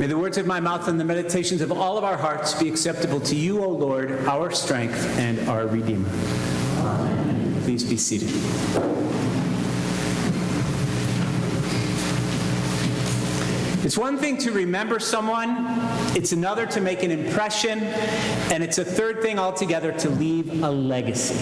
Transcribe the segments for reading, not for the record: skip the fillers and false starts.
May the words of my mouth and the meditations of all of our hearts be acceptable to you, O Lord, our strength and our Redeemer. Amen. Please be seated. It's one thing to remember someone, it's another to make an impression, and it's a third thing altogether to leave a legacy.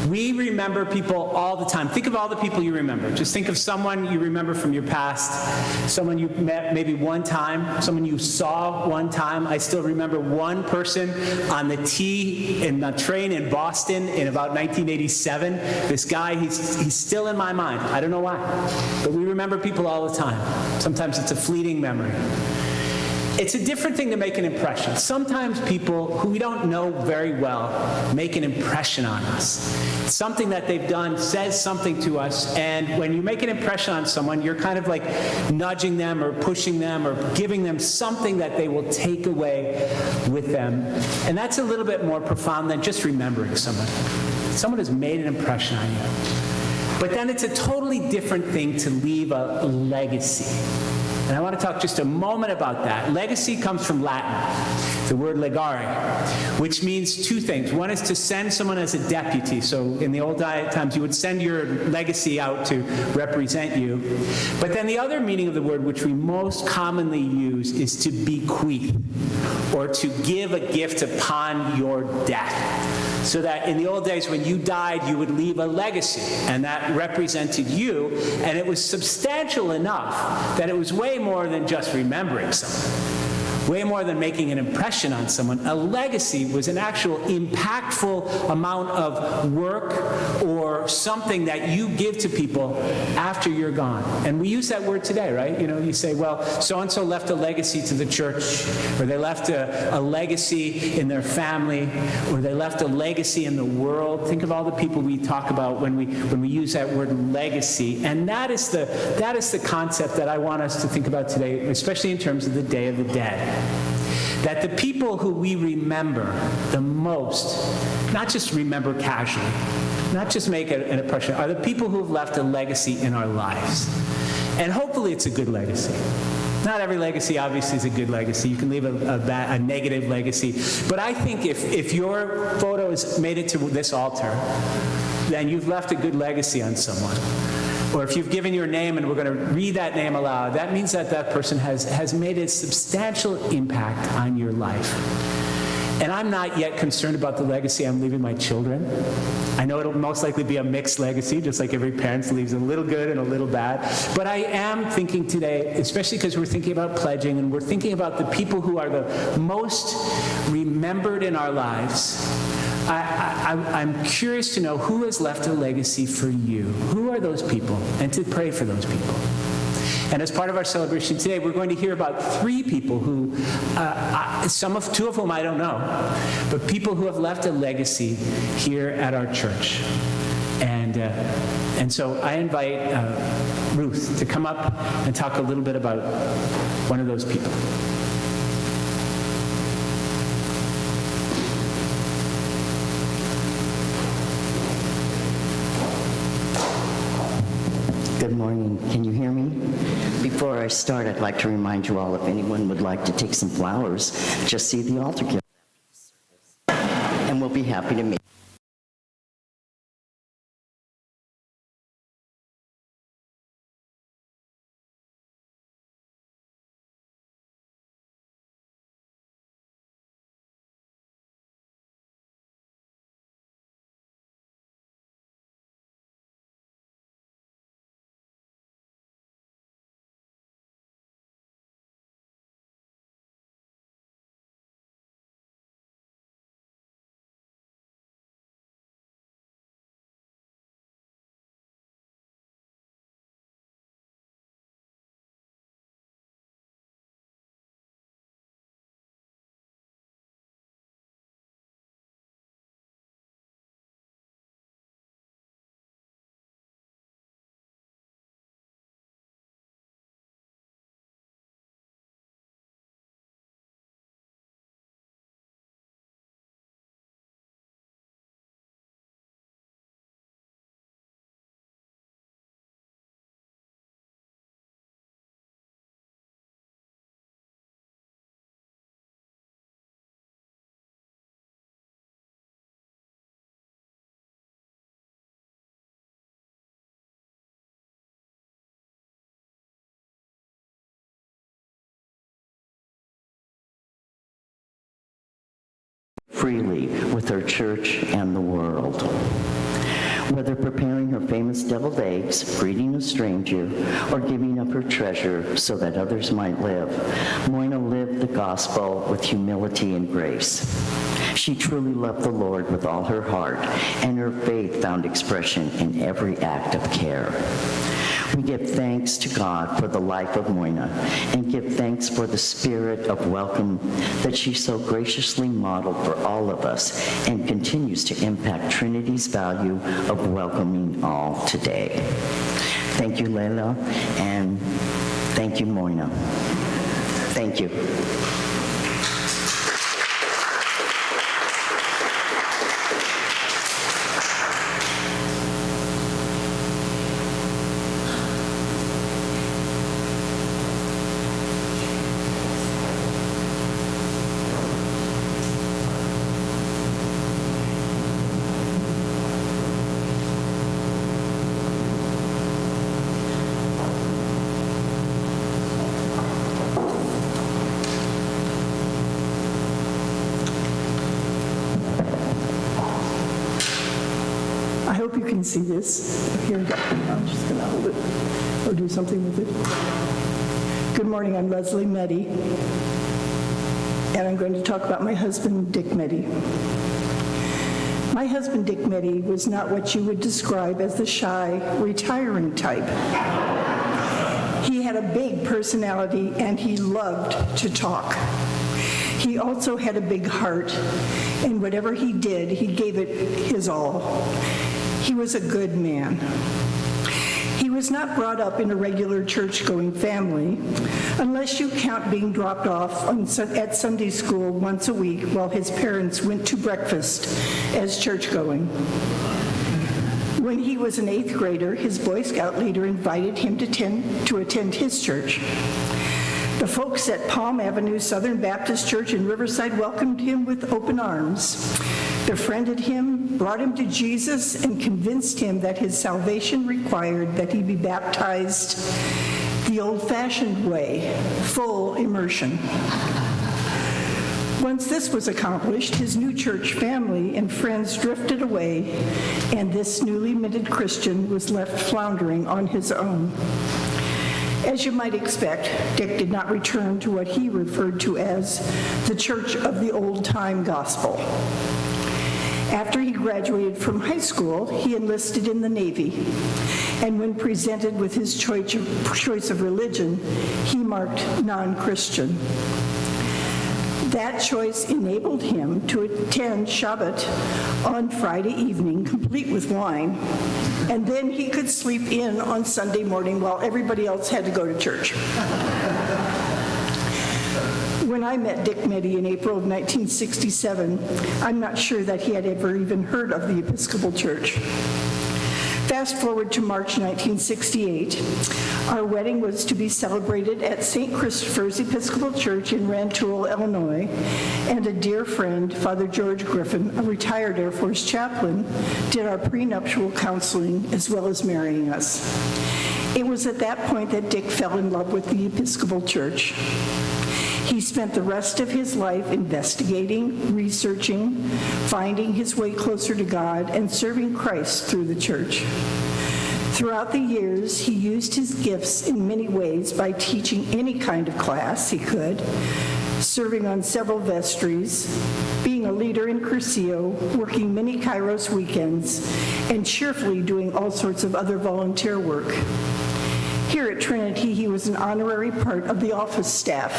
We remember people all the time. Think of all the people you remember. Just think of someone you remember from your past, someone you met maybe one time, someone you saw one time. I still remember one person on the T in the train in Boston in about 1987. This guy, he's still in my mind. I don't know why, but we remember people all the time. Sometimes it's a fleeting memory. It's a different thing to make an impression. Sometimes people who we don't know very well make an impression on us. Something that they've done says something to us, and when you make an impression on someone, you're kind of like nudging them or pushing them or giving them something that they will take away with them. And that's a little bit more profound than just remembering someone. Someone has made an impression on you. But then it's a totally different thing to leave a legacy. And I want to talk just a moment about that. Legacy comes from Latin, the word legare, which means two things. One is to send someone as a deputy. So in the old times, you would send your legacy out to represent you. But then the other meaning of the word, which we most commonly use, is to bequeath, or to give a gift upon your death. So that in the old days, when you died, you would leave a legacy, and that represented you, and it was substantial enough that it was way more than just remembering someone, way more than making an impression on someone. A legacy was an actual impactful amount of work or something that you give to people after you're gone. And we use that word today, right? You know, you say, well, so-and-so left a legacy to the church, or they left a legacy in their family, or they left a legacy in the world. Think of all the people we talk about when we use that word legacy. And that is the concept that I want us to think about today, especially in terms of the Day of the Dead. That the people who we remember the most, not just remember casually, not just make an impression, are the people who have left a legacy in our lives. And hopefully it's a good legacy. Not every legacy, obviously, is a good legacy. You can leave a negative legacy. But I think if your photo has made it to this altar, then you've left a good legacy on someone. Or if you've given your name and we're going to read that name aloud, that means that that person has made a substantial impact on your life. And I'm not yet concerned about the legacy I'm leaving my children. I know it'll most likely be a mixed legacy, just like every parent leaves a little good and a little bad. But I am thinking today, especially because we're thinking about pledging and we're thinking about the people who are the most remembered in our lives. I'm curious to know who has left a legacy for you. Who are those people? And to pray for those people. And as part of our celebration today, we're going to hear about three people who, two of whom I don't know, but people who have left a legacy here at our church. And so I invite Ruth to come up and talk a little bit about one of those people. Good morning. Can you hear me? Before I start, I'd like to remind you all, if anyone would like to take some flowers, just see the altar gift, and we'll be happy to meet. freely with her church and the world. Whether preparing her famous deviled eggs, greeting a stranger, or giving up her treasure so that others might live, Moina lived the gospel with humility and grace. She truly loved the Lord with all her heart, and her faith found expression in every act of care. We give thanks to God for the life of Moina and give thanks for the spirit of welcome that she so graciously modeled for all of us and continues to impact Trinity's value of welcoming all today. Thank you, Leila, and thank you, Moina. Thank you. I hope you can see this. Here we go. I'm just going to hold it or do something with it. Good morning, I'm Leslie Meddy, and I'm going to talk about my husband, Dick Meddy. My husband, Dick Meddy, was not what you would describe as the shy, retiring type. He had a big personality, and he loved to talk. He also had a big heart, and whatever he did, he gave it his all. He was a good man. He was not brought up in a regular church-going family, unless you count being dropped off at Sunday school once a week while his parents went to breakfast as church-going. When he was an 8th grader, his Boy Scout leader invited him to attend his church. The folks at Palm Avenue Southern Baptist Church in Riverside welcomed him with open arms, befriended him, brought him to Jesus, and convinced him that his salvation required that he be baptized the old-fashioned way, full immersion. Once this was accomplished, his new church family and friends drifted away, and this newly minted Christian was left floundering on his own. As you might expect, Dick did not return to what he referred to as the church of the old-time gospel. After he graduated from high school, he enlisted in the Navy, and when presented with his choice of religion, he marked non-Christian. That choice enabled him to attend Shabbat on Friday evening, complete with wine, and then he could sleep in on Sunday morning while everybody else had to go to church. When I met Dick Meddy in April of 1967, I'm not sure that he had ever even heard of the Episcopal Church. Fast forward to March 1968. Our wedding was to be celebrated at St. Christopher's Episcopal Church in Rantoul, Illinois, and a dear friend, Father George Griffin, a retired Air Force chaplain, did our prenuptial counseling as well as marrying us. It was at that point that Dick fell in love with the Episcopal Church. He spent the rest of his life investigating, researching, finding his way closer to God, and serving Christ through the church. Throughout the years, he used his gifts in many ways by teaching any kind of class he could, serving on several vestries, being a leader in Cursillo, working many Kairos weekends, and cheerfully doing all sorts of other volunteer work. Here at Trinity, he was an honorary part of the office staff.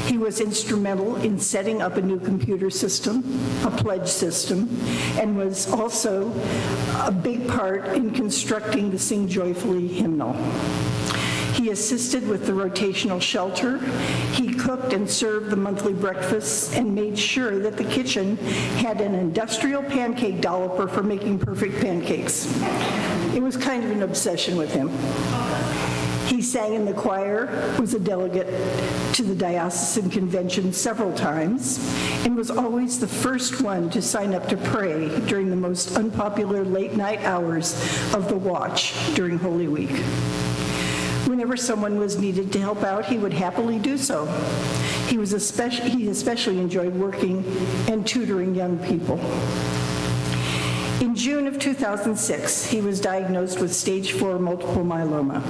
He was instrumental in setting up a new computer system, a pledge system, and was also a big part in constructing the Sing Joyfully hymnal. He assisted with the rotational shelter. He cooked and served the monthly breakfasts and made sure that the kitchen had an industrial pancake dolloper for making perfect pancakes. It was kind of an obsession with him. He sang in the choir, was a delegate to the diocesan convention several times, and was always the first one to sign up to pray during the most unpopular late-night hours of the watch during Holy Week. When Whenever someone was needed to help out, he would happily do so. He especially enjoyed working and tutoring young people. In June of 2006, he was diagnosed with stage 4 multiple myeloma.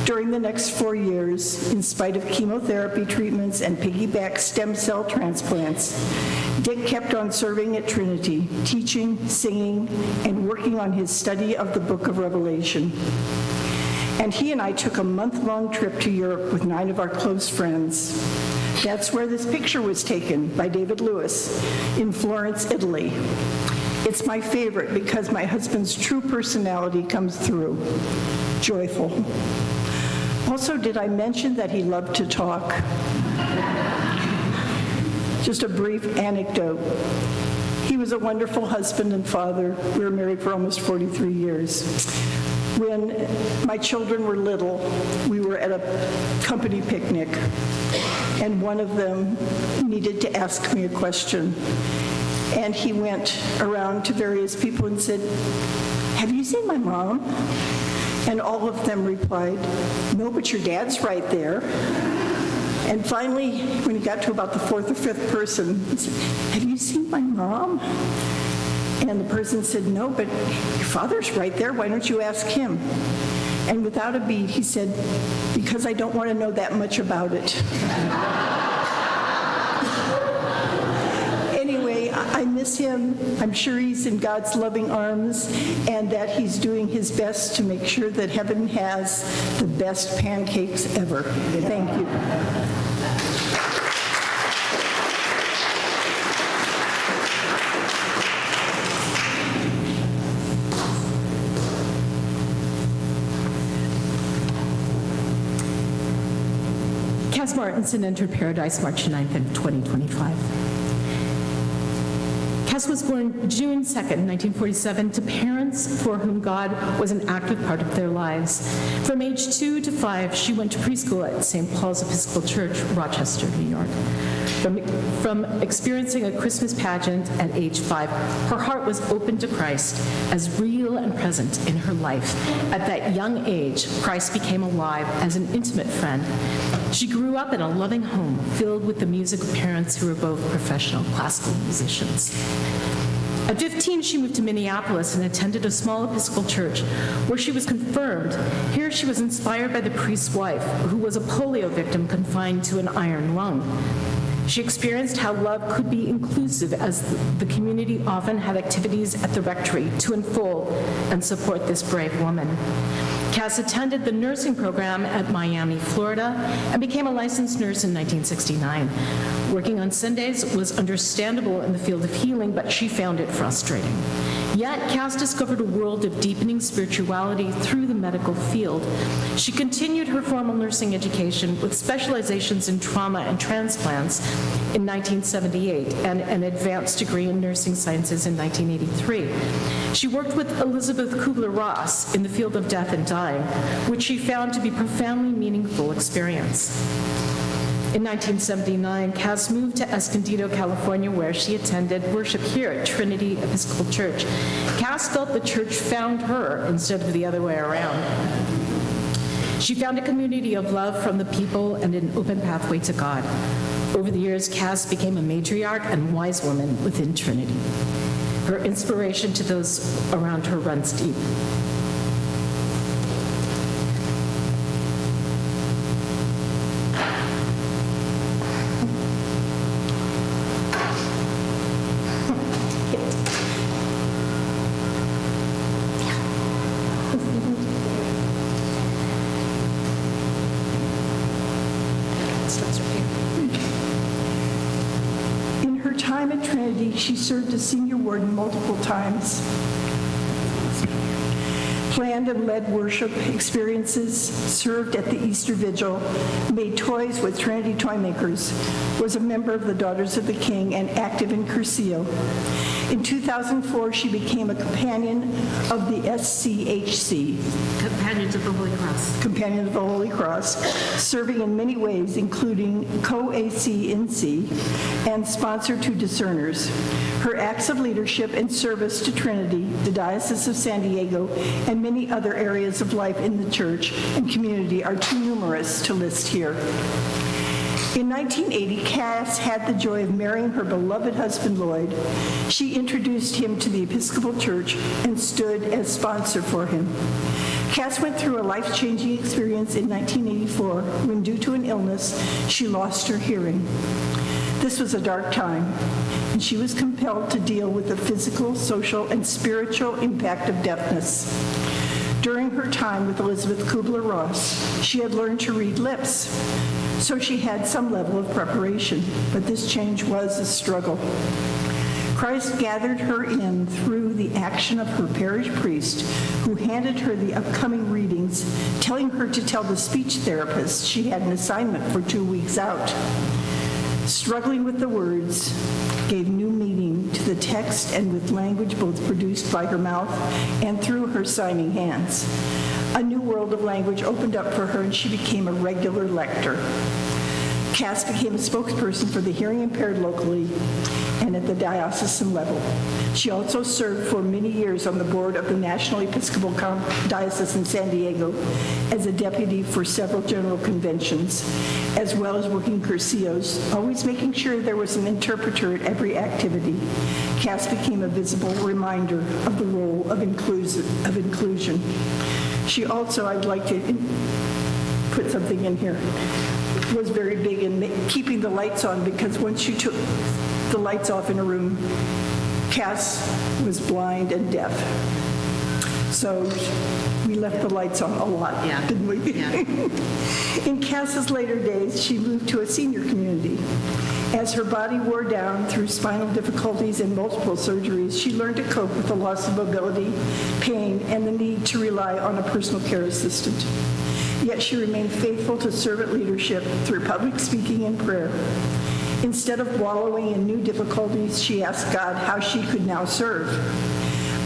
During the next 4 years, in spite of chemotherapy treatments and piggyback stem cell transplants, Dick kept on serving at Trinity, teaching, singing, and working on his study of the book of Revelation. And he and I took a month-long trip to Europe with 9 of our close friends. That's where this picture was taken by David Lewis in Florence, Italy. It's my favorite because my husband's true personality comes through, joyful. Also, did I mention that he loved to talk? Just a brief anecdote. He was a wonderful husband and father. We were married for almost 43 years. When my children were little, we were at a company picnic, and one of them needed to ask me a question. And he went around to various people and said, "Have you seen my mom?" And all of them replied, "No, but your dad's right there." And finally, when he got to about the 4th or 5th person, he said, "Have you seen my mom?" And the person said, "No, but your father's right there. Why don't you ask him?" And without a beat, he said, "Because I don't want to know that much about it." Anyway, I miss him. I'm sure he's in God's loving arms and that he's doing his best to make sure that heaven has the best pancakes ever. Thank you. Cass Martinson entered Paradise March 9th of 2025. Cass was born June 2nd, 1947, to parents for whom God was an active part of their lives. From age 2 to 5, she went to preschool at St. Paul's Episcopal Church, Rochester, New York. From experiencing a Christmas pageant at age 5, her heart was open to Christ as real and present in her life. At that young age, Christ became alive as an intimate friend. She grew up in a loving home filled with the music of parents who were both professional classical musicians. At 15, she moved to Minneapolis and attended a small Episcopal church where she was confirmed. Here she was inspired by the priest's wife, who was a polio victim confined to an iron lung. She experienced how love could be inclusive, as the community often had activities at the rectory to enfold and support this brave woman. Cass attended the nursing program at Miami, Florida, and became a licensed nurse in 1969. Working on Sundays was understandable in the field of healing, but she found it frustrating. Yet, Cass discovered a world of deepening spirituality through the medical field. She continued her formal nursing education with specializations in trauma and transplants in 1978 and an advanced degree in nursing sciences in 1983. She worked with Elizabeth Kubler-Ross in the field of death and dying, which she found to be a profoundly meaningful experience. In 1979, Cass moved to Escondido, California, where she attended worship here at Trinity Episcopal Church. Cass felt the church found her instead of the other way around. She found a community of love from the people and an open pathway to God. Over the years, Cass became a matriarch and wise woman within Trinity. Her inspiration to those around her runs deep. In her time at Trinity, she served as senior warden multiple times, planned and led worship experiences, served at the Easter Vigil, made toys with Trinity toy makers, was a member of the Daughters of the King, and active in Curcio. In 2004, she became a companion of the SCHC, Companions of the Holy Cross. Companion of the Holy Cross, serving in many ways, including co-AC-NC and sponsor to discerners. Her acts of leadership and service to Trinity, the Diocese of San Diego, and many other areas of life in the church and community are too numerous to list here. In 1980, Cass had the joy of marrying her beloved husband, Lloyd. She introduced him to the Episcopal Church and stood as sponsor for him. Cass went through a life-changing experience in 1984 when, due to an illness, she lost her hearing. This was a dark time, and she was compelled to deal with the physical, social, and spiritual impact of deafness. During her time with Elizabeth Kubler-Ross, she had learned to read lips, so she had some level of preparation, but this change was a struggle. Christ gathered her in through the action of her parish priest, who handed her the upcoming readings, telling her to tell the speech therapist she had an assignment for 2 weeks out. Struggling with the words gave new meaning to the text and with language both produced by her mouth and through her signing hands. A new world of language opened up for her, and she became a regular lector. Cass became a spokesperson for the hearing impaired locally and at the diocesan level. She also served for many years on the board of the National Episcopal Diocese in San Diego as a deputy for several general conventions, as well as working cursillos, always making sure there was an interpreter at every activity. Cass became a visible reminder of the role of inclusion. She also, I'd like to put something in here, was very big in keeping the lights on, because once you took the lights off in a room, Cass was blind and deaf. So we left the lights on a lot, didn't we? Yeah. In Cass's later days, she moved to a senior community. As her body wore down through spinal difficulties and multiple surgeries, she learned to cope with the loss of mobility, pain, and the need to rely on a personal care assistant. Yet she remained faithful to servant leadership through public speaking and prayer. Instead of wallowing in new difficulties, she asked God how she could now serve.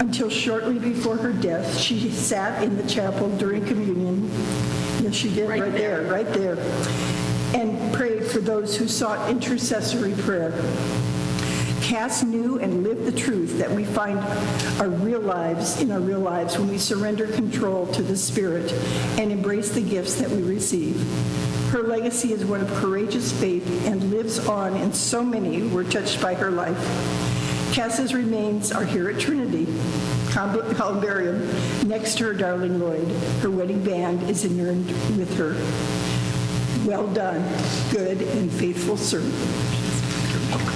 Until shortly before her death, she sat in the chapel during communion. Yes, she did, right there, and prayed for those who sought intercessory prayer. Cass knew and lived the truth that we find our real lives when we surrender control to the Spirit and embrace the gifts that we receive. Her legacy is one of courageous faith and lives on in so many who were touched by her life. Cass's remains are here at Trinity Columbarium, next to her darling Lloyd. Her wedding band is inurned with her. Well done, good and faithful servant.